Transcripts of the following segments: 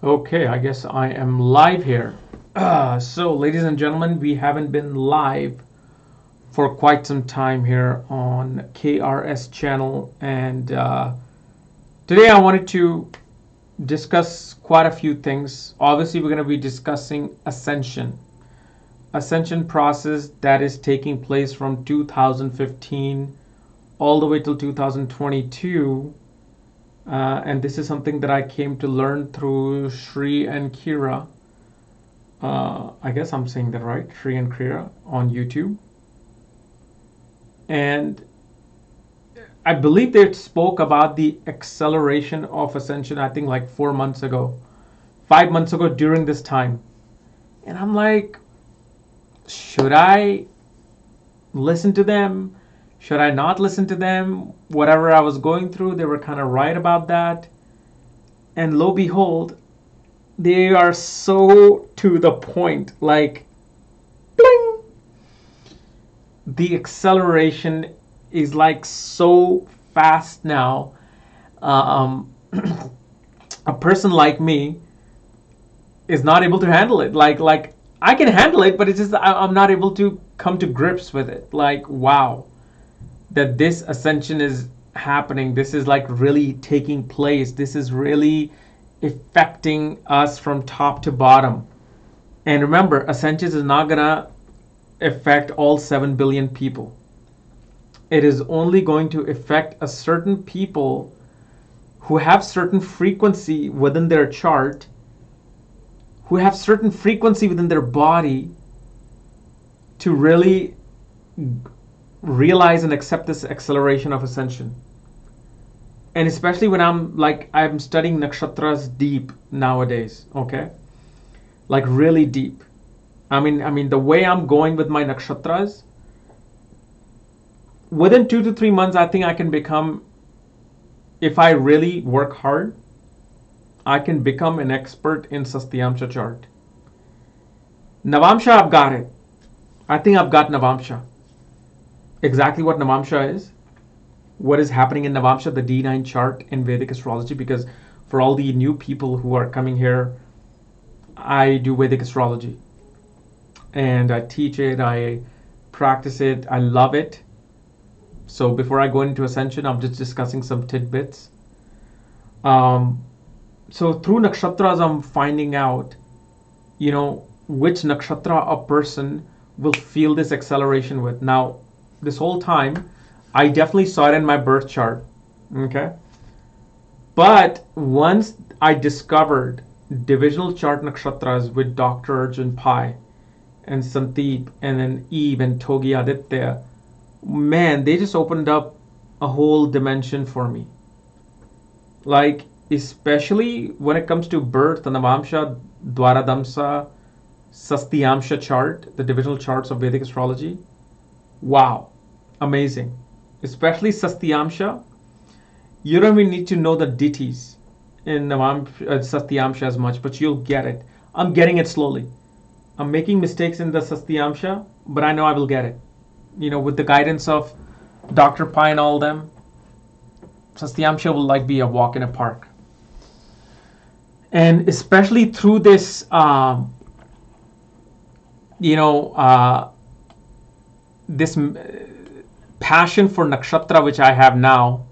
Okay, I guess I am live here. So, ladies and gentlemen, we haven't been live for quite some time here on KRS channel, and today I wanted to discuss quite a few things. Obviously, we're going to be discussing Ascension process that is taking place from 2015 all the way till 2022. And this is something that I came to learn through Shri and Kira. I guess I'm saying that right, Shri and Kira on YouTube. And I believe they spoke about the acceleration of Ascension, I think like 4 months ago, 5 months ago during this time. And I'm like, should I listen to them? Should I not listen to them? Whatever I was going through, they were kind of right about that. And lo behold, they are so to the point, like, bling! The acceleration is like so fast now. A person like me is not able to handle it. Like I can handle it, but it's just I'm not able to come to grips with it. Like, wow, that this ascension is happening. This is like really taking place. This is really affecting us from top to bottom. And remember, ascension is not gonna affect all 7 billion people. It is only going to affect a certain people who have certain frequency within their chart, who have certain frequency within their body to really realize and accept this acceleration of ascension. And especially when I'm studying nakshatras deep nowadays, okay? Like really deep. I mean the way I'm going with my nakshatras, within 2 to 3 months I think I can become, if I really work hard, I can become an expert in Sastyamsha chart. Navamsha, I've got it. I think I've got Navamsha. Exactly what Navamsha is, what is happening in Navamsha, the D9 chart in Vedic astrology, because for all the new people who are coming here, I do Vedic astrology. And I teach it, I practice it, I love it. So before I go into Ascension, I'm just discussing some tidbits. So through nakshatras, I'm finding out, which nakshatra a person will feel this acceleration with. Now, this whole time, I definitely saw it in my birth chart, okay? But once I discovered divisional chart nakshatras with Dr. Arjun Pai and Sandeep and then Eve and Togi Aditya, man, they just opened up a whole dimension for me. Like, especially when it comes to birth, the Navamsha, Dwaradamsa, Sastyamsha chart, the divisional charts of Vedic astrology. Wow, amazing. Especially Sastyamsha. You don't even need to know the deities in Sastyamsha as much, but you'll get it. I'm getting it slowly. I'm making mistakes in the Sastyamsha, but I know I will get it. With the guidance of Dr. Pai and all them, Sastyamsha will like be a walk in a park. And especially through this, this passion for nakshatra which I have now,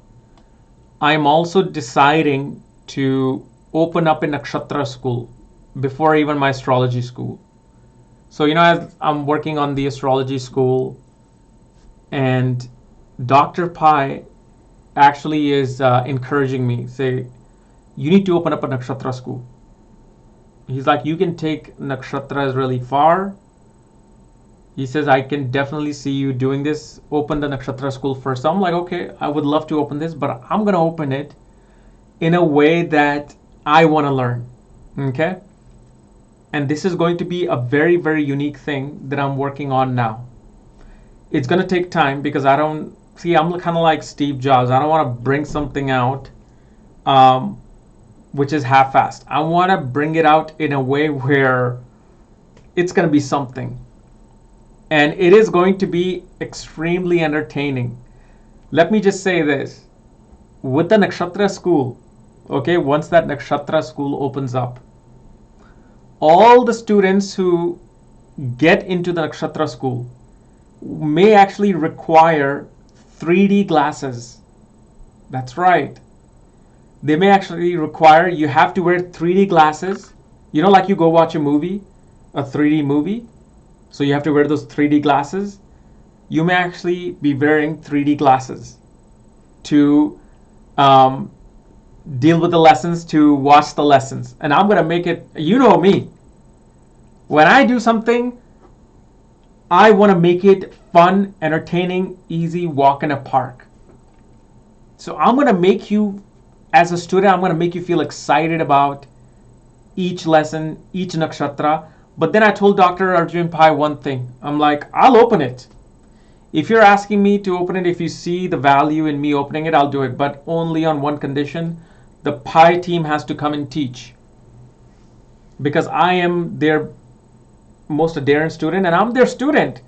I'm also deciding to open up a nakshatra school before even my astrology school. So, as I'm working on the astrology school, and Dr. Pai actually is encouraging me, say, you need to open up a nakshatra school. He's like, you can take nakshatras really far. He says, I can definitely see you doing this. Open the nakshatra school first. So I'm like, okay, I would love to open this, but I'm going to open it in a way that I want to learn. Okay? And this is going to be a very, very unique thing that I'm working on now. It's going to take time because I'm kind of like Steve Jobs. I don't want to bring something out which is half-assed. I want to bring it out in a way where it's going to be something. And it is going to be extremely entertaining. Let me just say this. With the nakshatra school, okay, once that nakshatra school opens up, all the students who get into the nakshatra school may actually require 3D glasses. That's right. They may actually require you have to wear 3D glasses. You know, like you go watch a movie, a 3D movie. So you have to wear those 3D glasses. You may actually be wearing 3D glasses to deal with the lessons, to watch the lessons. And I'm going to make it, you know me. When I do something, I want to make it fun, entertaining, easy, walk in a park. So I'm going to make you, as a student, I'm going to make you feel excited about each lesson, each nakshatra. But then I told Dr. Arjun Pai one thing. I'm like, I'll open it. If you're asking me to open it, if you see the value in me opening it, I'll do it. But only on one condition. The Pi team has to come and teach. Because I am their most adherent student and I'm their student.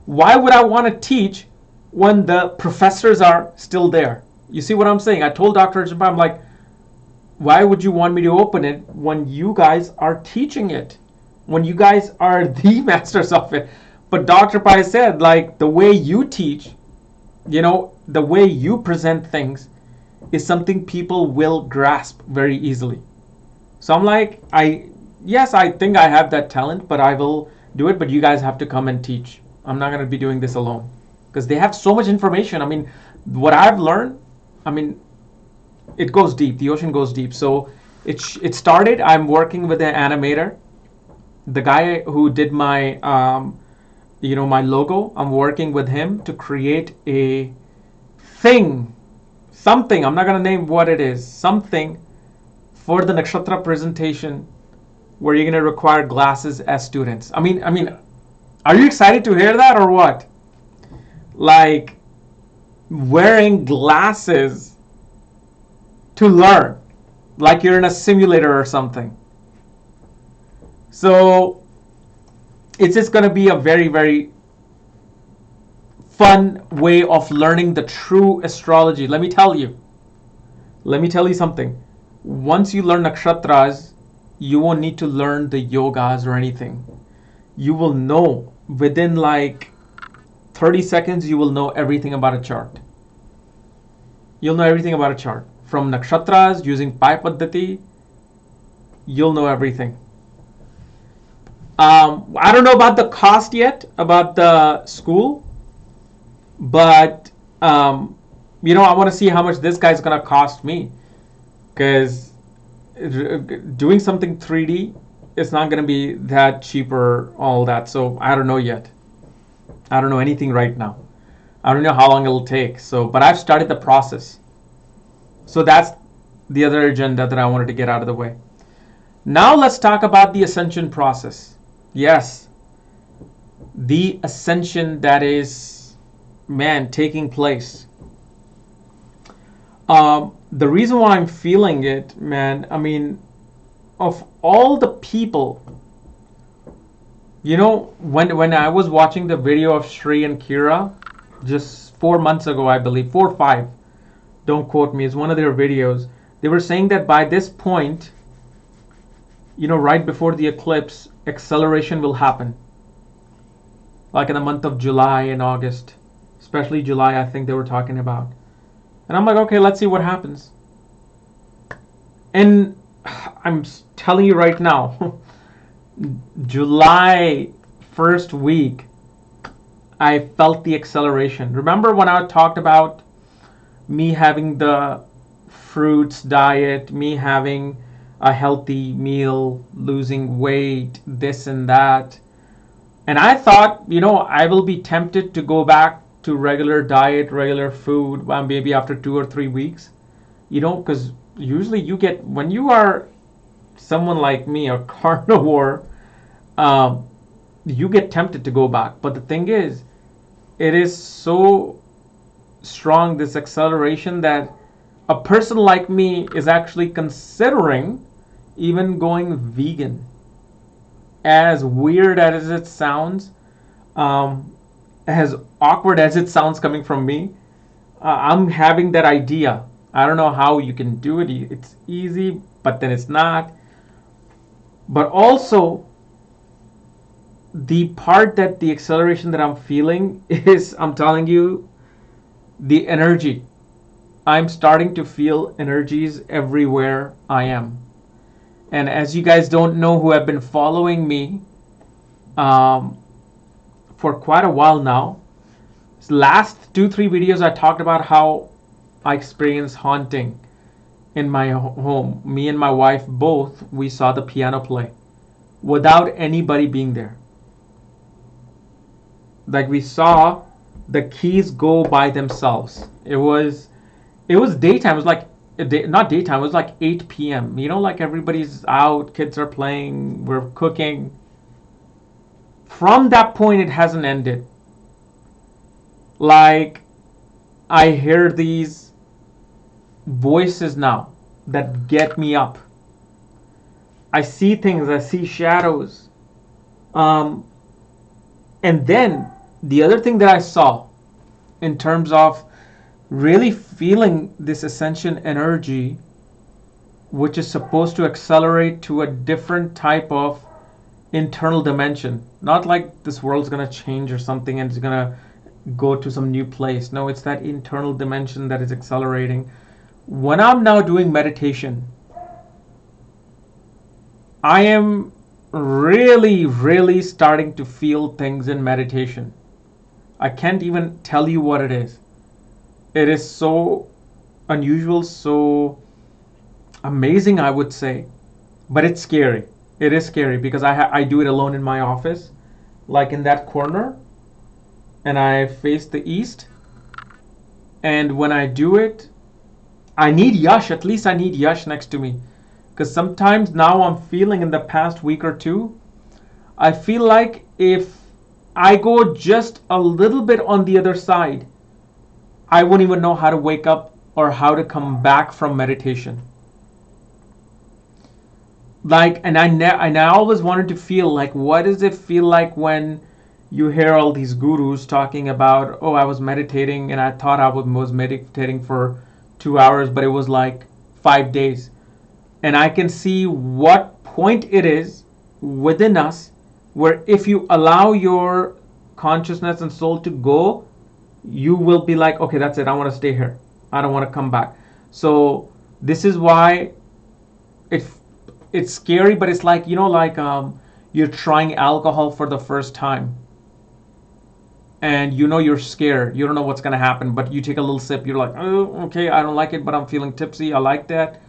Why would I want to teach when the professors are still there? You see what I'm saying? I told Dr. Arjun Pai, I'm like, why would you want me to open it when you guys are teaching it? When you guys are the masters of it? But Dr. Pai said, like, the way you teach, you know, the way you present things is something people will grasp very easily. So I'm like, yes, I think I have that talent, but I will do it. But you guys have to come and teach. I'm not going to be doing this alone because they have so much information. I mean, what I've learned, I mean, it goes deep. The ocean goes deep. So it started. I'm working with an animator, the guy who did my my logo. I'm working with him to create a something. I'm not going to name what it is. Something for the nakshatra presentation where you're going to require glasses as students. I mean, are you excited to hear that or what? Like wearing glasses to learn, like you're in a simulator or something. So it's just going to be a very, very fun way of learning the true astrology. Let me tell you something. Once you learn nakshatras, you won't need to learn the yogas or anything. You will know within like 30 seconds, you will know everything about a chart. You'll know everything about a chart. From nakshatras, using Pai Paddhati, you'll know everything. I don't know about the cost yet, about the school, but I want to see how much this guy's going to cost me, because doing something 3D is not going to be that cheap or all that. So I don't know yet. I don't know anything right now. I don't know how long it'll take. But I've started the process. So that's the other agenda that I wanted to get out of the way. Now let's talk about the ascension process. Yes, the ascension that is, taking place. The reason why I'm feeling it, of all the people, when I was watching the video of Shri and Kira just 4 months ago, I believe, 4 or 5, don't quote me, it's one of their videos. They were saying that by this point, right before the eclipse, acceleration will happen. Like in the month of July and August, especially July, I think they were talking about. And I'm like, okay, let's see what happens. And I'm telling you right now, July first week, I felt the acceleration. Remember when I talked about me having the fruits diet, me having a healthy meal, losing weight, this and that. And I thought, I will be tempted to go back to regular diet, regular food, maybe after 2 or 3 weeks. Because usually when you are someone like me, a carnivore, you get tempted to go back. But the thing is, it is so strong, this acceleration, that a person like me is actually considering even going vegan. As weird as it sounds, as awkward as it sounds coming from me, I'm having that idea. I don't know how you can do it. It's easy, but then it's not. But also, the part that the acceleration that I'm feeling is, I'm telling you, the energy. I'm starting to feel energies everywhere I am. And as you guys don't know who have been following me um, for quite a while now, last 2-3 videos I talked about how I experienced haunting in my home. Me and my wife both, we saw the piano play without anybody being there. Like we saw the keys go by themselves. It was daytime. It was like not daytime. It was like 8 p.m. You know, like everybody's out, kids are playing, we're cooking. From that point, it hasn't ended. Like I hear these voices now that get me up. I see things. I see shadows. Um, and then the other thing that I saw in terms of really feeling this ascension energy, which is supposed to accelerate to a different type of internal dimension. Not like this world's gonna change or something and it's gonna go to some new place. No, it's that internal dimension that is accelerating. When I'm now doing meditation, I am really, really starting to feel things in meditation. I can't even tell you what it is. It is so unusual, so amazing, I would say, but it's scary. It is scary because I do it alone in my office, like in that corner, and I face the east. And when I do it, I need Yash. At least I need Yash next to me, because sometimes now I'm feeling in the past week or two, I feel like if I go just a little bit on the other side, I won't even know how to wake up or how to come back from meditation. Like, and I always wanted to feel like, what does it feel like when you hear all these gurus talking about, oh, I was meditating and I thought I was meditating for 2 hours, but it was like 5 days. And I can see what point it is within us where if you allow your consciousness and soul to go, you will be like, okay, that's it. I want to stay here. I don't want to come back. So this is why it it's scary, but it's like, like you're trying alcohol for the first time, and you're scared. You don't know what's gonna happen, but you take a little sip. You're like, oh, okay, I don't like it, but I'm feeling tipsy. I like that.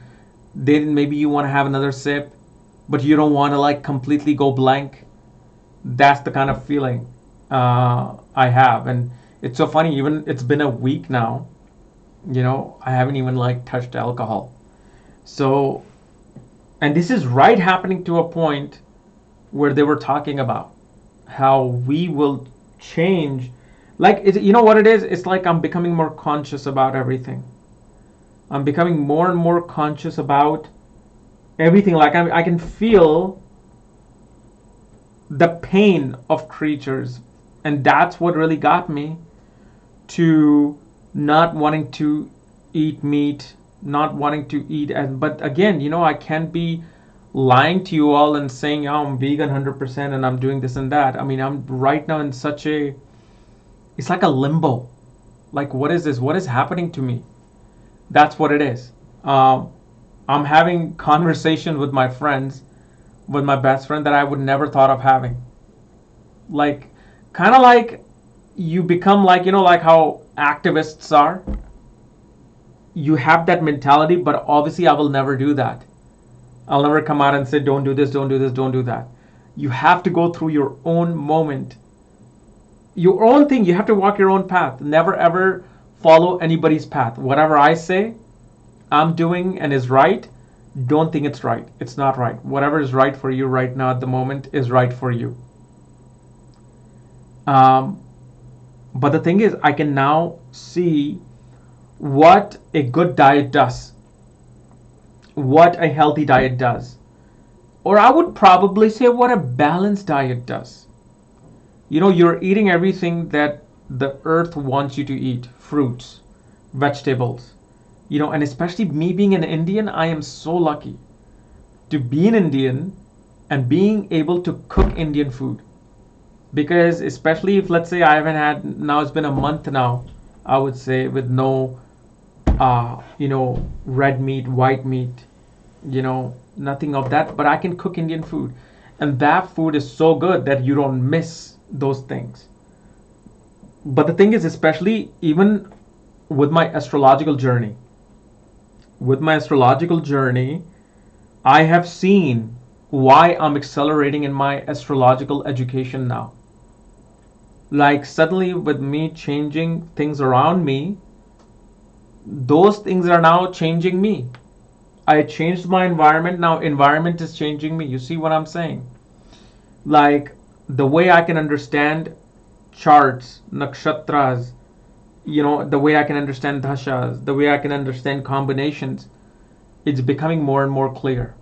Then maybe you want to have another sip, but you don't want to like completely go blank. That's the kind of feeling I have, and it's so funny. Even it's been a week now. I haven't even like touched alcohol. So, and this is right happening to a point where they were talking about how we will change. Like, you know what it is? It's like I'm becoming more conscious about everything. I'm becoming more and more conscious about everything. Like I can feel the pain of creatures, and that's what really got me to not wanting to eat meat, not wanting to eat. But again, I can't be lying to you all and saying, oh, I'm vegan 100% and I'm doing this and that. I mean, I'm right now in such it's like a limbo. Like, what is this? What is happening to me? That's what it is. I'm having conversation with my friends, with my best friend that I would never thought of having. Like, kind of like you become like, like how activists are. You have that mentality, but obviously I will never do that. I'll never come out and say, don't do this, don't do this, don't do that. You have to go through your own moment, your own thing. You have to walk your own path. Never ever follow anybody's path. Whatever I say I'm doing and is right, don't think it's right. It's not right. Whatever is right for you right now at the moment is right for you. But the thing is, I can now see what a good diet does, what a healthy diet does, or I would probably say what a balanced diet does. You're eating everything that the earth wants you to eat: fruits, vegetables. And especially me being an Indian, I am so lucky to be an Indian and being able to cook Indian food. Because especially if, let's say, I haven't had, now it's been a month now, I would say, with no red meat, white meat, nothing of that, but I can cook Indian food. And that food is so good that you don't miss those things. But the thing is, especially even with my astrological journey, I have seen why I'm accelerating in my astrological education now. Like suddenly with me changing things around me, those things are now changing me. I changed my environment, now environment is changing me. You see what I'm saying? Like the way I can understand charts, nakshatras, the way I can understand dashas, the way I can understand combinations, it's becoming more and more clear.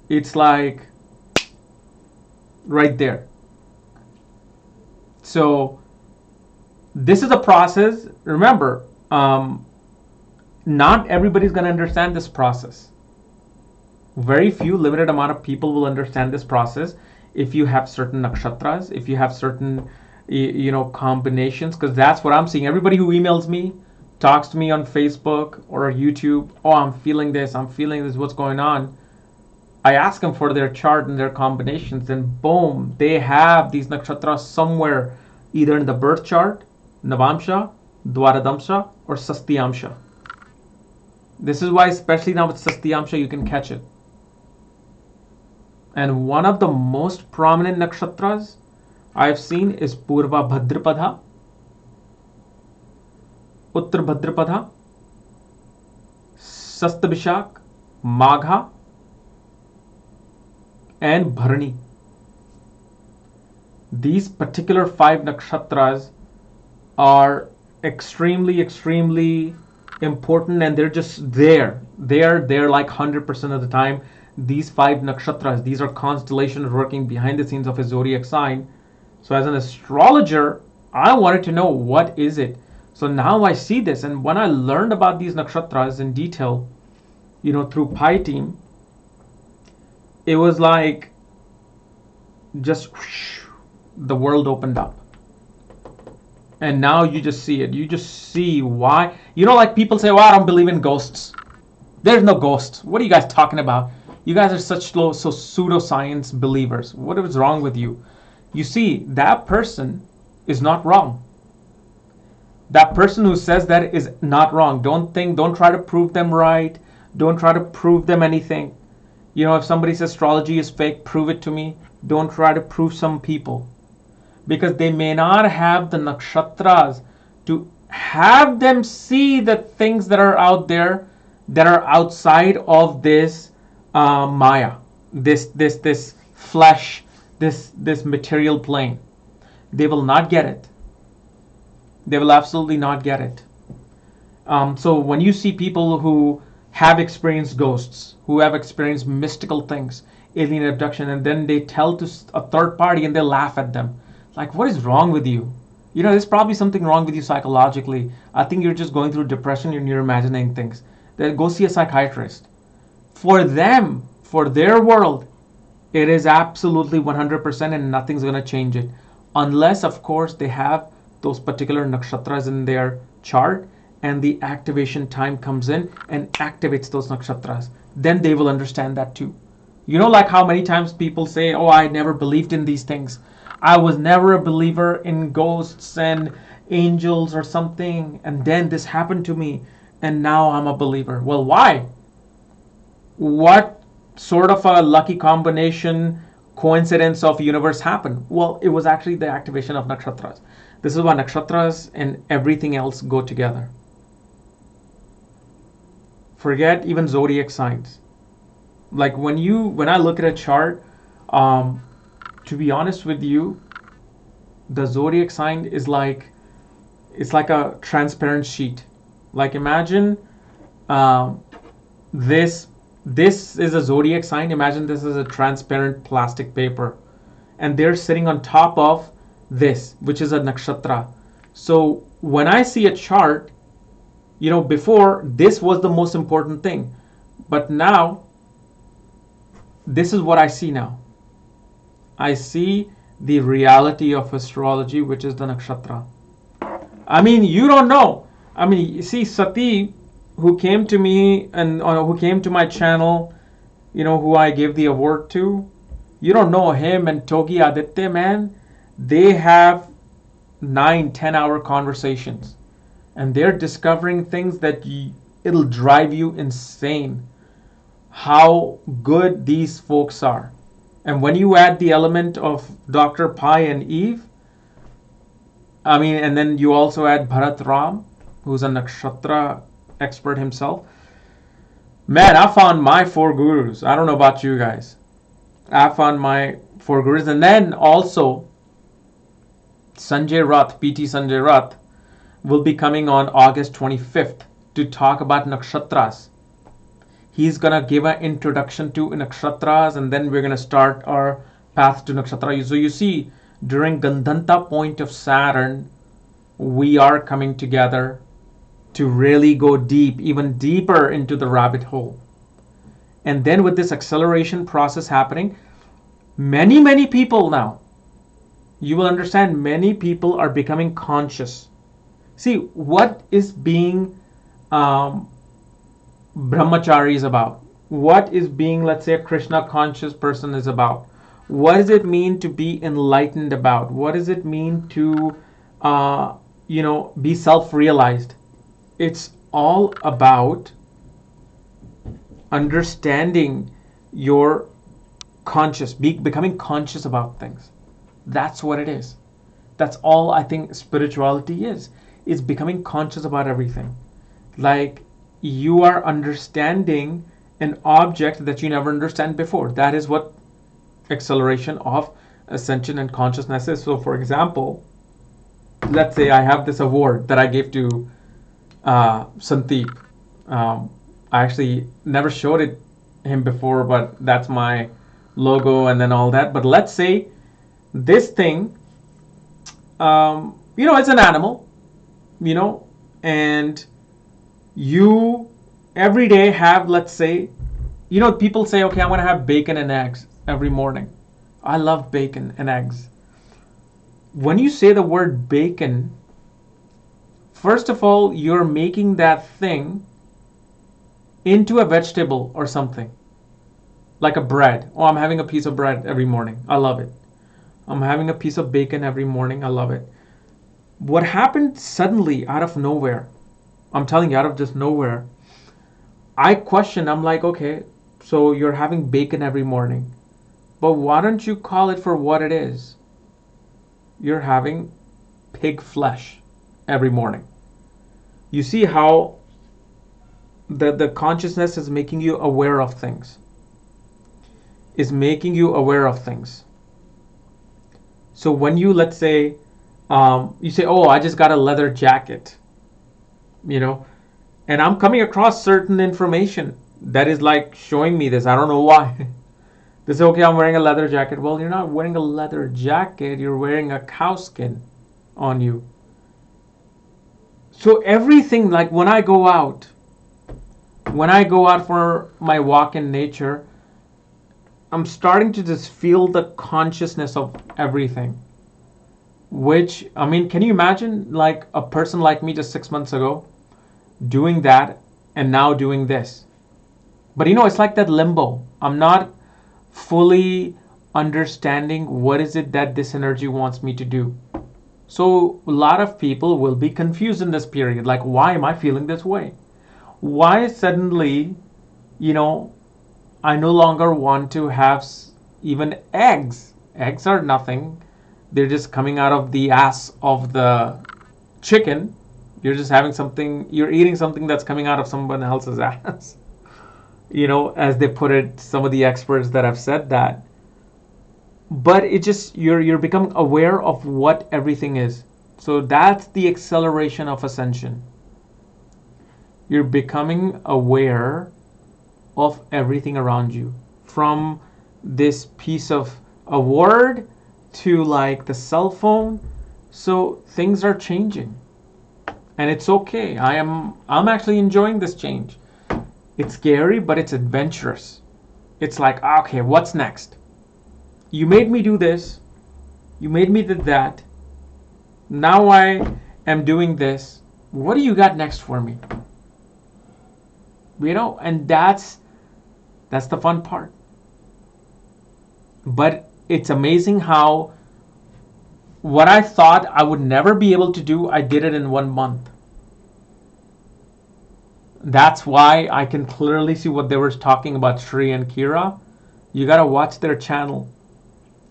It's like right there. So this is a process. Remember, not everybody's going to understand this process. Very few, limited amount of people will understand this process if you have certain nakshatras, if you have certain combinations, because that's what I'm seeing. Everybody who emails me, talks to me on Facebook or YouTube, oh, I'm feeling this, what's going on? I ask them for their chart and their combinations, and boom, they have these nakshatras somewhere, either in the birth chart, Navamsha, Dwaradamsha, or Sastyamsha. This is why, especially now with Sastyamsha, you can catch it. And one of the most prominent nakshatras I've seen is Purva Bhadrapada, Uttar Bhadrapada, Sastabhishak, Magha, and Bharani. These particular 5 nakshatras are extremely important, and they're just there. They're like 100% of the time. These 5 nakshatras, these are constellations working behind the scenes of a zodiac sign. So as an astrologer, I wanted to know what is it. So now I see this, and when I learned about these nakshatras in detail, through Pi Team, it was like just whoosh, the world opened up. And now you just see it. You just see why. Like people say, well, I don't believe in ghosts. There's no ghosts. What are you guys talking about? You guys are such pseudoscience believers. What is wrong with you? You see, that person is not wrong. That person who says that is not wrong. Don't try to prove them right. Don't try to prove them anything. If somebody says astrology is fake, prove it to me. Don't try to prove some people. Because they may not have the nakshatras to have them see the things that are out there that are outside of this Maya, this flesh, this material plane. They will not get it. They will absolutely not get it. So when you see people who have experienced ghosts, who have experienced mystical things, alien abduction, and then they tell to a third party and they laugh at them. Like, what is wrong with you? There's probably something wrong with you psychologically. I think you're just going through depression and you're imagining things. Then go see a psychiatrist. For them, for their world, it is absolutely 100% and nothing's going to change it. Unless, of course, they have those particular nakshatras in their chart and the activation time comes in and activates those nakshatras. Then they will understand that too. Like how many times people say, oh, I never believed in these things. I was never a believer in ghosts and angels or something, and then this happened to me, and now I'm a believer. Well, why? What sort of a lucky combination, coincidence of universe happened? Well, it was actually the activation of nakshatras. This is why nakshatras and everything else go together. Forget even zodiac signs. Like when I look at a chart, to be honest with you, the zodiac sign is like, it's like a transparent sheet. Like imagine this is a zodiac sign. Imagine this is a transparent plastic paper, and they're sitting on top of this, which is a nakshatra. So when I see a chart, before this was the most important thing, but now this is what I see now. I see the reality of astrology, which is the nakshatra. I mean, you don't know. I mean, you see, Sati, who came to me and who came to my channel, who I gave the award to, you don't know him and Togi Aditya, man. They have 9-10 hour conversations, and they're discovering things that it'll drive you insane. How good these folks are. And when you add the element of Dr. Pi and Eve, I mean, and then you also add Bharat Ram, who's a nakshatra expert himself. Man, I found my 4 gurus. I don't know about you guys. I found my 4 gurus. And then also, Sanjay Rath, PT Sanjay Rath, will be coming on August 25th to talk about nakshatras. He's going to give an introduction to nakshatras, and then we're going to start our path to nakshatra. So you see, during Gandhanta point of Saturn, we are coming together to really go deep, even deeper into the rabbit hole. And then with this acceleration process happening, many people now, you will understand, many people are becoming conscious. See, what is being brahmachari is about? What is being, let's say, a Krishna conscious person is about? What does it mean to be enlightened about? What does it mean to, be self-realized? It's all about understanding your conscious, becoming conscious about things. That's what it is. That's all I think spirituality is. It's becoming conscious about everything. Like, you are understanding an object that you never understand before. That is what acceleration of ascension and consciousness is. So for example, let's say I have this award that I gave to Sandeep. I actually never showed it him before, but that's my logo and then all that. But let's say this thing, it's an animal, and you every day have, let's say, people say, okay, I'm going to have bacon and eggs every morning. I love bacon and eggs. When you say the word bacon, first of all, you're making that thing into a vegetable or something. Like a bread. Oh, I'm having a piece of bread every morning. I love it. I'm having a piece of bacon every morning. I love it. What happened suddenly out of nowhere, I'm telling you, out of just nowhere, I questioned, I'm like, okay, so you're having bacon every morning, but why don't you call it for what it is? You're having pig flesh every morning. You see how the consciousness is making you aware of things. So when you, let's say, you say, oh, I just got a leather jacket, and I'm coming across certain information that is like showing me this. I don't know why. They say, okay, I'm wearing a leather jacket. Well, you're not wearing a leather jacket. You're wearing a cow skin on you. So everything, like when I go out for my walk in nature, I'm starting to just feel the consciousness of everything. Which, I mean, can you imagine like a person like me just 6 months ago doing that and now doing this? But it's like that limbo. I'm not fully understanding what is it that this energy wants me to do. So a lot of people will be confused in this period. Like, why am I feeling this way? Why suddenly, I no longer want to have even eggs. Eggs are nothing. They're just coming out of the ass of the chicken. You're just having something, you're eating something that's coming out of someone else's ass. As they put it, some of the experts that have said that. But it just, you're becoming aware of what everything is. So that's the acceleration of ascension. You're becoming aware of everything around you. From this piece of a word to like the cell phone. So things are changing. And it's okay. I'm actually enjoying this change. It's scary, but it's adventurous. it's like, okay, what's next? You made me do this. You made me do that. Now I am doing this. What do you got next for me? And that's the fun part. But it's amazing how what I thought I would never be able to do, I did it in 1 month. That's why I can clearly see what they were talking about, Shri and Kira. You gotta watch their channel.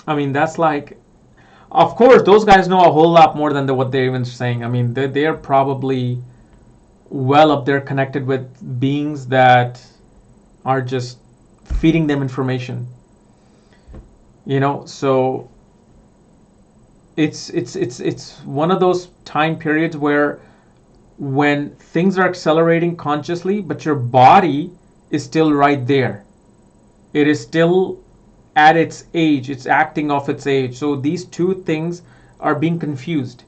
I mean, that's like, of course, those guys know a whole lot more than what they're even saying. I mean, they're probably well up there connected with beings that are just feeding them information. So it's one of those time periods where when things are accelerating consciously, but your body is still right there. It is still at its age. It's acting off its age. So these two things are being confused.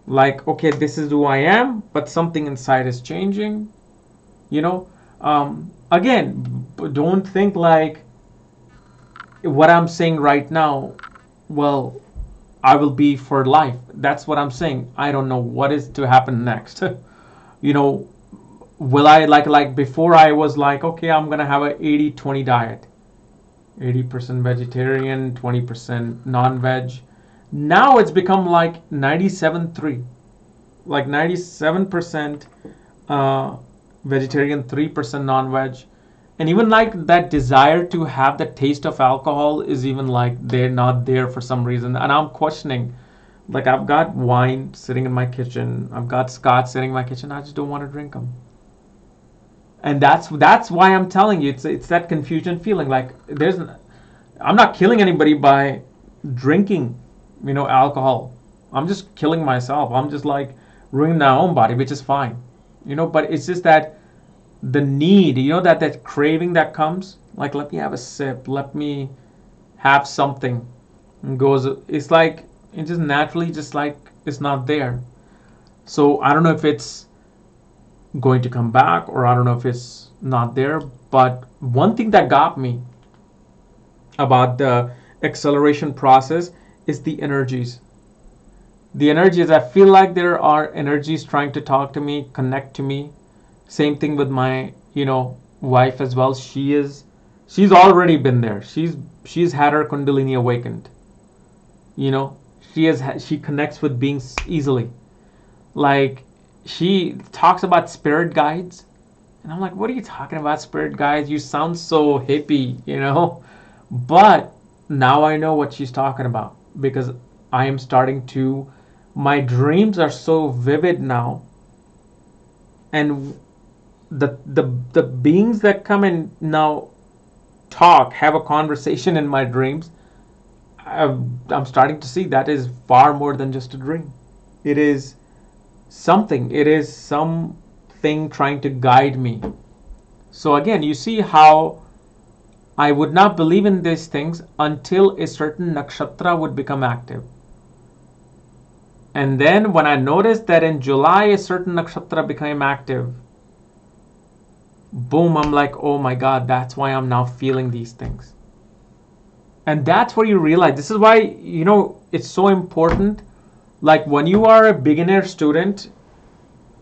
Like, okay, this is who I am, but something inside is changing. Again, don't think like what I'm saying right now, well, I will be for life. That's what I'm saying. I don't know what is to happen next. Will I like before I was like, okay, I'm going to have a 80-20 diet. 80% vegetarian, 20% non-veg. Now it's become like 97-3. Like 97% vegetarian, 3% non-veg. And even like that desire to have the taste of alcohol is even like they're not there for some reason. And I'm questioning, like I've got wine sitting in my kitchen. I've got scotch sitting in my kitchen. I just don't want to drink them. And that's why I'm telling you, it's that confusion feeling. Like I'm not killing anybody by drinking, alcohol. I'm just killing myself. I'm just like ruining my own body, which is fine. But it's just that the need, that craving that comes, like let me have a sip, let me have something, and it's like it just naturally just like it's not there. So I don't know if it's going to come back or I don't know if it's not there. But one thing that got me about the acceleration process is the energies. The energies, I feel like there are energies trying to talk to me, connect to me. Same thing with my, wife as well. She's already been there. She's had her Kundalini awakened. She connects with beings easily. Like she talks about spirit guides, and I'm like, what are you talking about, spirit guides? You sound so hippie, But now I know what she's talking about because I am starting to. My dreams are so vivid now, and the beings that come and now have a conversation in my dreams, I'm starting to see that is far more than just a dream. It is something. It is something trying to guide me. So again, you see how I would not believe in these things until a certain nakshatra would become active. And then when I noticed that in July a certain nakshatra became active, boom, I'm like, oh my God, that's why I'm now feeling these things. And that's where you realize, this is why, it's so important. Like when you are a beginner student,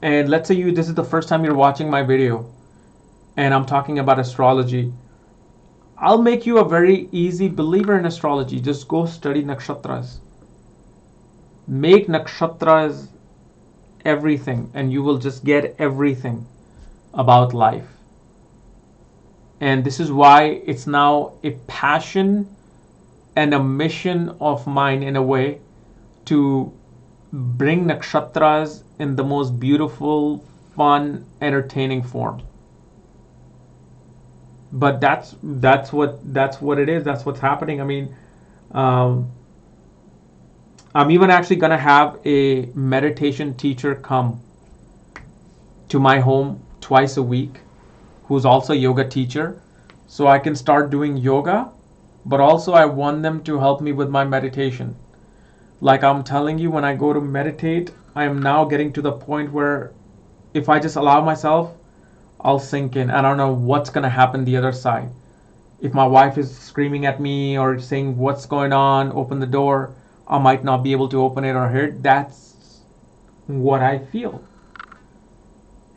and let's say this is the first time you're watching my video, and I'm talking about astrology, I'll make you a very easy believer in astrology. Just go study nakshatras. Make nakshatras everything, and you will just get everything about life. And this is why it's now a passion and a mission of mine in a way to bring nakshatras in the most beautiful, fun, entertaining form. But that's what it is. That's what's happening. I mean, I'm even actually gonna have a meditation teacher come to my home twice a week, who's also a yoga teacher, so I can start doing yoga, but also I want them to help me with my meditation. Like I'm telling you, when I go to meditate, I am now getting to the point where if I just allow myself, I'll sink in. I don't know what's going to happen the other side. If my wife is screaming at me or saying, what's going on, open the door, I might not be able to open it or hear it. That's what I feel.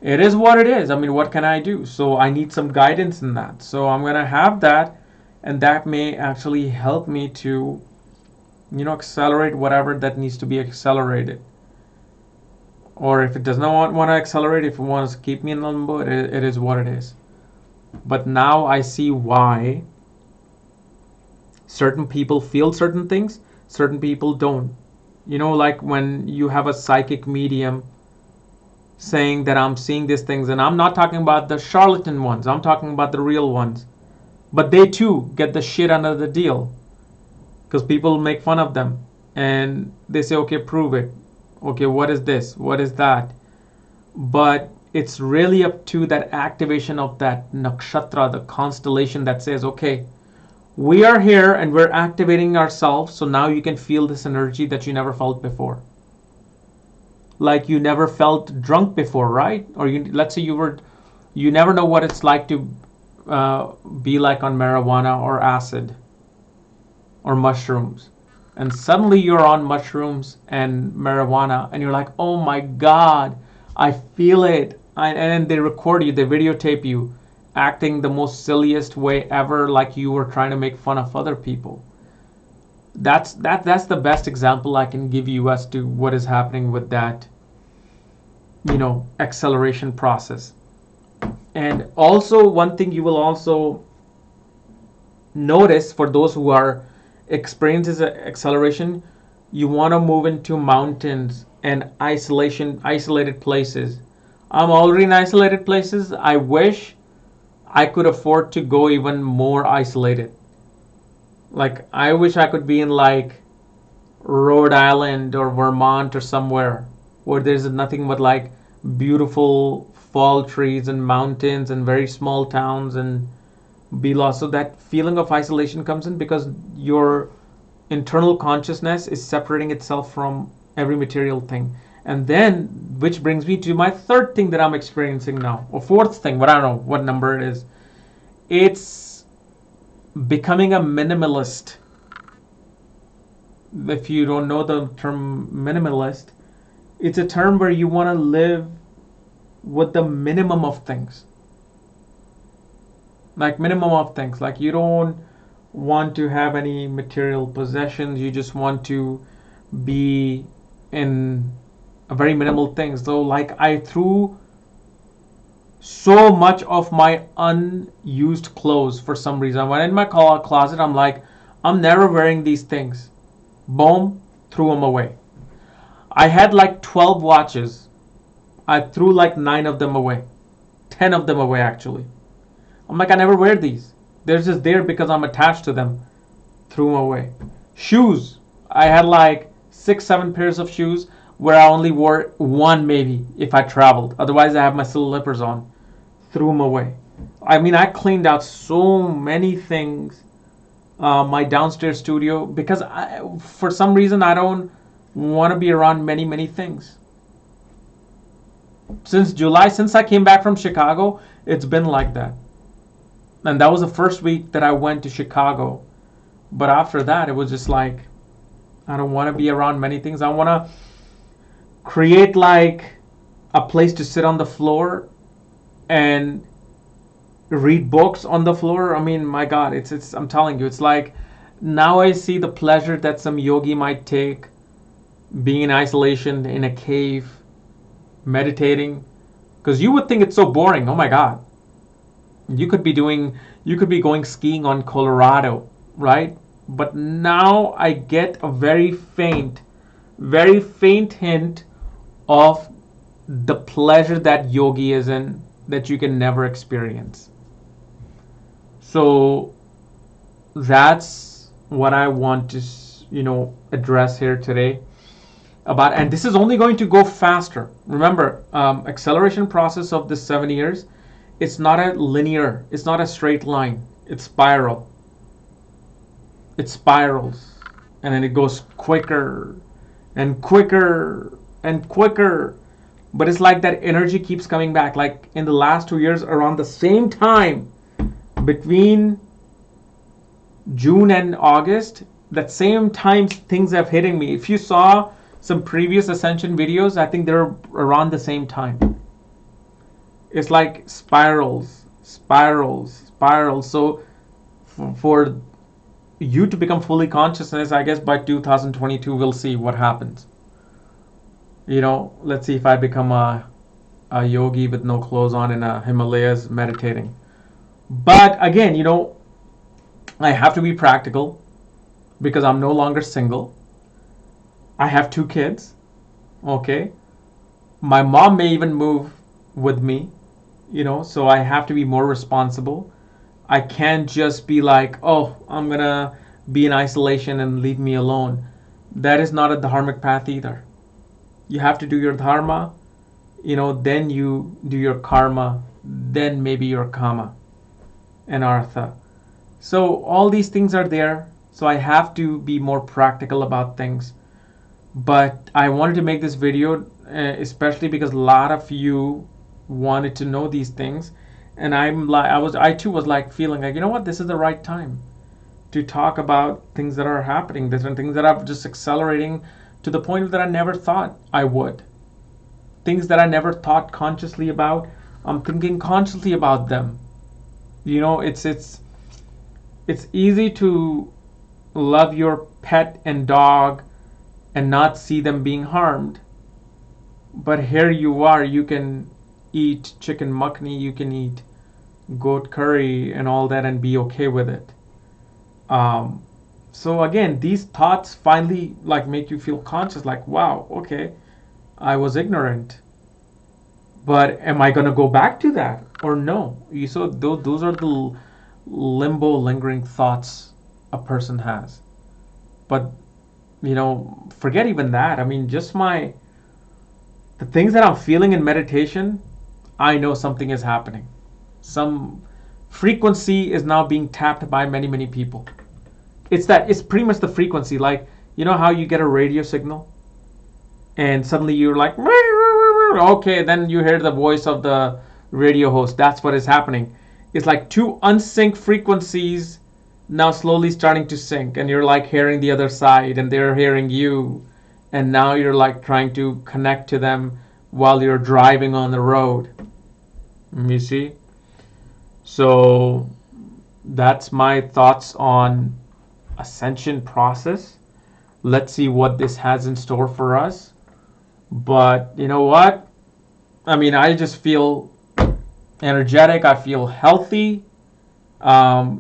It is what it is. I mean, what can I do? So I need some guidance in that. So I'm going to have that, and that may actually help me to, accelerate whatever that needs to be accelerated. Or if it does not want to accelerate, if it wants to keep me in limbo, it is what it is. But now I see why certain people feel certain things, certain people don't. Like when you have a psychic medium saying that I'm seeing these things, and I'm not talking about the charlatan ones, I'm talking about the real ones. But they too get the shit under the deal because people make fun of them and they say, okay, prove it. Okay, what is this? What is that? But it's really up to that activation of that nakshatra, the constellation that says, okay, we are here and we're activating ourselves, so now you can feel this energy that you never felt before. Like you never felt drunk before, right? Or let's say you never know what it's like to be like on marijuana or acid or mushrooms. And suddenly you're on mushrooms and marijuana and you're like, oh my God, I feel it. And then they record you, they videotape you acting the most silliest way ever, like you were trying to make fun of other people. That's the best example I can give you as to what is happening with that, acceleration process. And also one thing you will also notice for those who are experiences acceleration, you want to move into mountains and isolated places. I'm already in isolated places. I wish I could afford to go even more isolated. Like I wish I could be in like Rhode Island or Vermont or somewhere where there's nothing but like beautiful fall trees and mountains and very small towns and be lost. So that feeling of isolation comes in because your internal consciousness is separating itself from every material thing. And then, which brings me to my third thing that I'm experiencing now, or fourth thing, but I don't know what number it is. It's becoming a minimalist. If you don't know the term minimalist, it's a term where you want to live with the minimum of things. Like minimum of things. Like you don't want to have any material possessions. You just want to be in a very minimal things. So like I threw so much of my unused clothes for some reason. I went in my closet. I'm like, I'm never wearing these things. Boom, threw them away. I had like 12 watches. I threw like 9 of them away. 10 of them away actually. I'm like, I never wear these. They're just there because I'm attached to them. Threw them away. Shoes. I had like 6-7 pairs of shoes where I only wore one maybe if I traveled. Otherwise I have my slippers on. Threw them away. I mean, I cleaned out so many things. My downstairs studio because for some reason I don't want to be around many things. Since July, since I came back from Chicago, it's been like that. And that was the first week that I went to Chicago. But after that, it was just like, I don't want to be around many things. I want to create like a place to sit on the floor and read books on the floor. I mean, my God, it's I'm telling you, it's like now I see the pleasure that some yogi might take being in isolation in a cave, meditating. Because you would think it's so boring. Oh my God. You could be going skiing on Colorado, right? But now I get a very faint hint of the pleasure that yogi is in that you can never experience. So that's what I want to, address here today about, and this is only going to go faster. Remember, acceleration process of this 7 years, it's not a linear, it's not a straight line, it's spiral. It spirals, and then it goes quicker and quicker and quicker. But it's like that energy keeps coming back. Like in the last 2 years, around the same time, between June and August, that same time things have hitting me. If you saw some previous Ascension videos, I think they're around the same time. It's like spirals, spirals, spirals. So for you to become fully consciousness, I guess by 2022 we'll see what happens. Let's see if I become a yogi with no clothes on in a Himalayas meditating. But again, I have to be practical because I'm no longer single. I have 2 kids. Okay. My mom may even move with me, so I have to be more responsible. I can't just be like, oh, I'm going to be in isolation and leave me alone. That is not a dharmic path either. You have to do your dharma, then you do your karma, then maybe your kama and artha. So all these things are there. So I have to be more practical about things. But I wanted to make this video especially because a lot of you wanted to know these things, and I too was like feeling like, what, this is the right time to talk about things that are happening, different things that are just accelerating to the point that I never thought I would. Things that I never thought consciously about, I'm thinking consciously about them. It's easy to love your pet and dog and not see them being harmed. But here you are, you can eat chicken makhni, you can eat goat curry and all that and be okay with it. So again, these thoughts finally like make you feel conscious, like, wow, okay, I was ignorant. But am I going to go back to that or no? So those are the limbo, lingering thoughts a person has. But forget even that. I mean, just the things that I'm feeling in meditation, I know something is happening. Some frequency is now being tapped by many, many people. It's pretty much the frequency. Like, how you get a radio signal and suddenly you're like, okay, then you hear the voice of the radio host. That's what is happening. It's like 2 unsynced frequencies now slowly starting to sync, and you're like hearing the other side and they're hearing you, and now you're like trying to connect to them while you're driving on the road. You see? So that's my thoughts on Ascension process. Let's see what this has in store for us. But you know what? I mean, I just feel energetic. I feel healthy.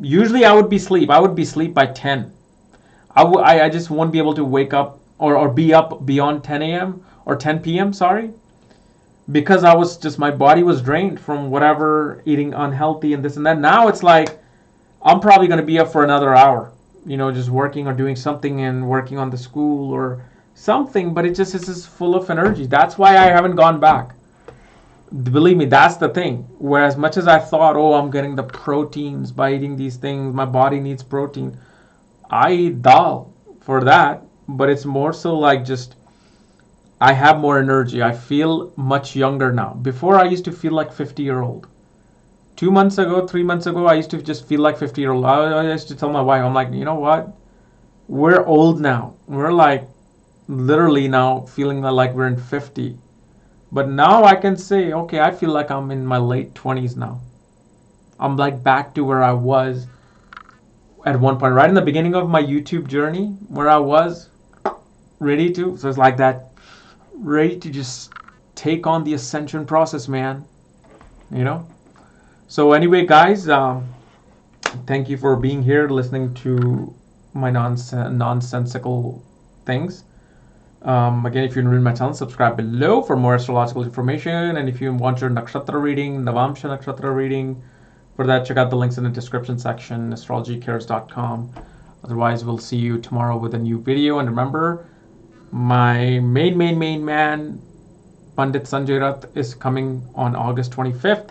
Usually I would be asleep by 10. I just won't be able to wake up or be up beyond 10 a.m. or 10 p.m. Sorry, because my body was drained from whatever eating unhealthy and this and that. Now it's like I'm probably going to be up for another hour, just working or doing something and working on the school or something. But it's just full of energy. That's why I haven't gone back. Believe me, that's the thing. Whereas much as I thought, oh, I'm getting the proteins by eating these things, my body needs protein. I eat dal for that, but it's more so like just I have more energy. I feel much younger now. Before I used to feel like 50-year-old. 2 months ago, 3 months ago, I used to just feel like 50-year-old. I used to tell my wife, I'm like, you know what? We're old now. We're like literally now feeling like we're in 50. But now I can say, okay, I feel like I'm in my late 20s now. I'm like back to where I was at one point, right in the beginning of my YouTube journey, where I was ready to. So it's like that, ready to just take on the ascension process, man. So anyway, guys, thank you for being here, listening to my nonsensical things. Again, if you're new to my channel, subscribe below for more astrological information. And if you want your nakshatra reading, Navamsha nakshatra reading, for that, check out the links in the description section, astrologycares.com. Otherwise, we'll see you tomorrow with a new video. And remember, my main man, Pandit Sanjay Rath, is coming on August 25th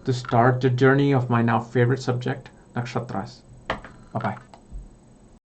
to start the journey of my now favorite subject, nakshatras. Bye-bye.